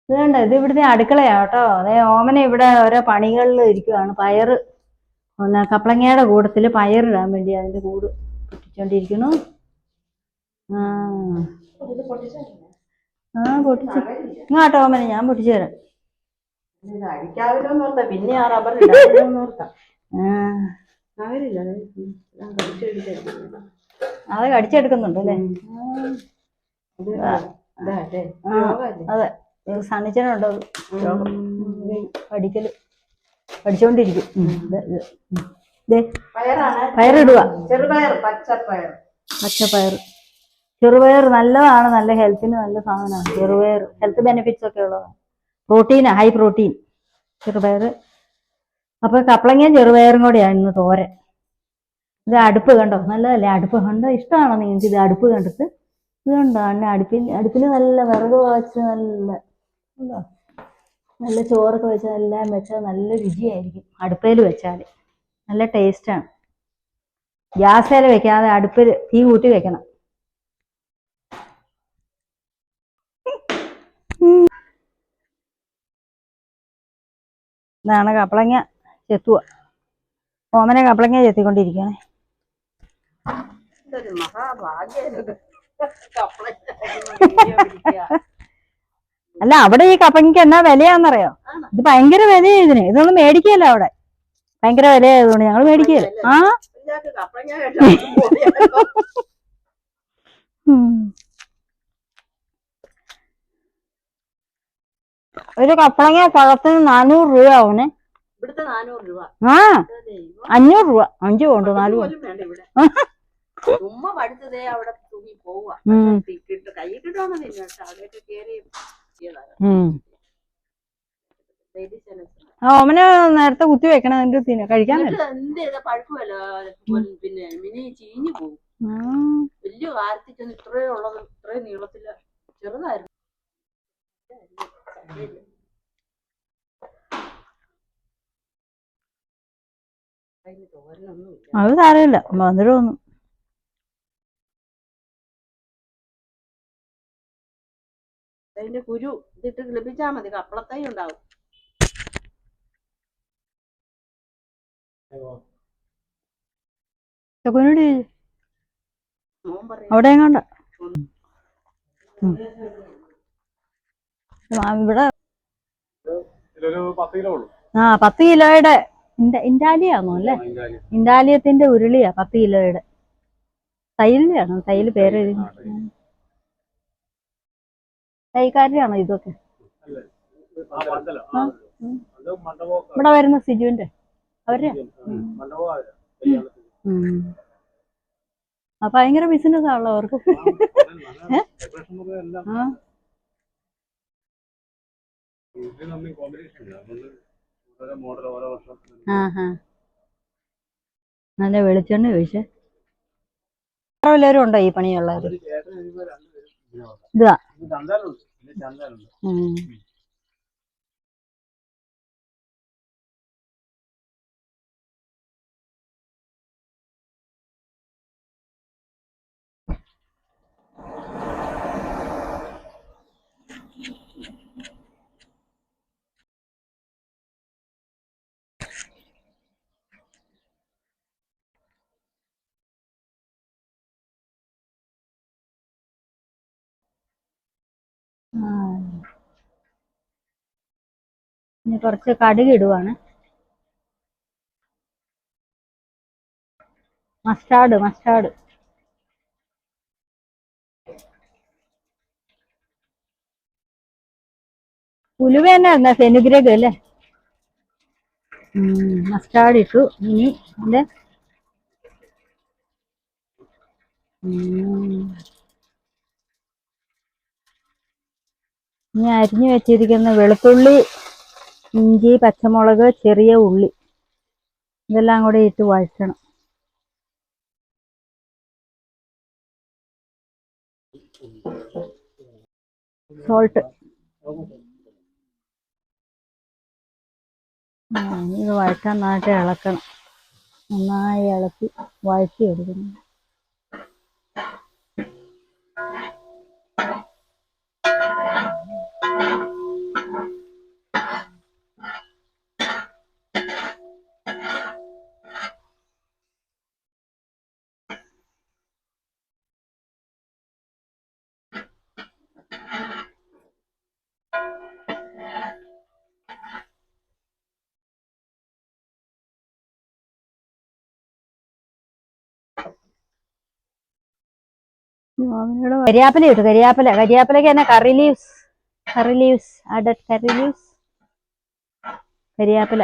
ഇത് കണ്ടോ, ഇത് ഇവിടുത്തെ അടുക്കളയാ കേട്ടോ. അതേ ഓമന ഇവിടെ ഓരോ പണികളിൽ ഇരിക്കുവാണ്. പയറ് കപ്ലങ്ങയുടെ കൂടത്തിൽ പയറിടാൻ വേണ്ടി അതിന്റെ കൂട് പൊട്ടിച്ചോണ്ടിരിക്കുന്നു. ആ പൊട്ടിച്ചു ഇങ്ങോട്ടോ ഓമന, ഞാൻ പൊട്ടിച്ചു തരാം. പിന്നെ അത് കടിച്ചെടുക്കുന്നുണ്ട് അല്ലേ? അതെ, സണ്ണിച്ചനുണ്ടോ പഠിച്ചോണ്ടിരിക്കും. പയറിടുക, പച്ചപ്പയർ. ചെറുപയർ നല്ലതാണ്, നല്ല ഹെൽത്തിന് നല്ല സാധനമാണ് ചെറുപയർ. ഹെൽത്ത് ബെനിഫിറ്റ്സ് ഒക്കെ ഉള്ളതാണ്. പ്രോട്ടീനാ, ഹൈ പ്രോട്ടീൻ ചെറുപയർ. അപ്പൊ കപ്ലങ്ങയും ചെറുപയറും കൂടെയാണ് ഇന്ന് തോരൻ. ഇത് അടുപ്പ് കണ്ടോ, നല്ലതല്ലേ അടുപ്പ്? കണ്ടോ, ഇഷ്ടമാണോ നിങ്ങൾക്ക് ഇത് അടുപ്പ് കണ്ടിട്ട്? ഇത് കണ്ടോ അന്നെ, അടുപ്പിൽ നല്ല വിറക് വെച്ച് നല്ല ചോറൊക്കെ വെച്ചാൽ എല്ലാം വെച്ചാൽ നല്ല രുചിയായിരിക്കും. അടുപ്പയിൽ വെച്ചാൽ നല്ല ടേസ്റ്റാണ്. ഗ്യാസേൽ വെക്കാതെ അടുപ്പിൽ തീ കൂട്ടി വെക്കണം. ഇതാണ് കപ്ലങ്ങ ചെത്തുക. ഓമന കപ്ലങ്ങ ചെത്തിക്കൊണ്ടിരിക്കുകയാണ്. അല്ല, അവിടെ ഈ കപ്ലങ്ങക്ക് എന്നാ വിലയാന്നറിയോ? ഇത് ഭയങ്കര വിലയാ ഇതിന്. ഇതൊന്നും മേടിക്കല്ല അവിടെ, ഭയങ്കര വിലയായതുകൊണ്ട് ഞങ്ങൾ മേടിക്കല്ല. ഒരു കപ്ലങ്ങ പഴത്തിന് 400 രൂപ ആവുന്നേ. 500 രൂപ. 5 കൊണ്ട് 4 ഓമന നേരത്തെ കുത്തി വെക്കണം, എന്നിട്ട് കഴിക്കാൻ വലിയ കാര്യത്തിൽ ഇത്രയും ഉള്ളത്, ഇത്രയും നീളത്തില് ചെറുതായിരുന്നു. അത് സാരമില്ല, മധുരമൊന്നും. അതിന്റെ കുരു ഇതിട്ട് കിളിപ്പിച്ചാൽ മതി, കപ്പളത്തൈ ഉണ്ടാവും. അവിടെ എങ്ങാണ്ട ഇവിടെ 10 കിലോയുടെ ഇൻഡാലിയാണോ അല്ലേ? ഇൻഡാലിയത്തിന്റെ ഉരുളിയാ 10 കിലോയുടെ. തൈലിലാണോ? തൈല് പേര് തൈക്കാരിയാണോ ഇതൊക്കെ? ഇവിടെ വരുന്ന സിജുവിന്റെ അവര് ഭയങ്കര ബിസിനസ് ആണല്ലോ അവർക്ക്. നല്ല വെളിച്ചെണ്ണ ചോദിച്ചേ. എല്ലാവരും ഉണ്ടോ ഈ പണിയുള്ളത്? ഇതാ ഇനി കുറച്ച് കടുക് ഇടുവാണ്. മസ്റ്റാർഡ് ഉലുവ തന്നെ ഫെനുഗ്രേക്ക് അല്ലേ? മസ്റ്റാർഡ് ഇട്ടു. ഇനി അതിന്റെ ഇനി അരിഞ്ഞു വെച്ചിരിക്കുന്ന വെളുത്തുള്ളി, ഇഞ്ചി, പച്ചമുളക്, ചെറിയ ഉള്ളി ഇതെല്ലാം കൂടെ ഇട്ട് വഴറ്റണം. സോൾട്ട്. ഇത് വഴറ്റാൻ നന്നായിട്ട് ഇളക്കണം. നന്നായി ഇളക്കി വഴറ്റി എടുക്കണം. കരിയാപ്പില ഇട്ടു, കരിയാപ്പിലക്ക് തന്നെ curry leaves added curry leaves, കരിയാപ്പില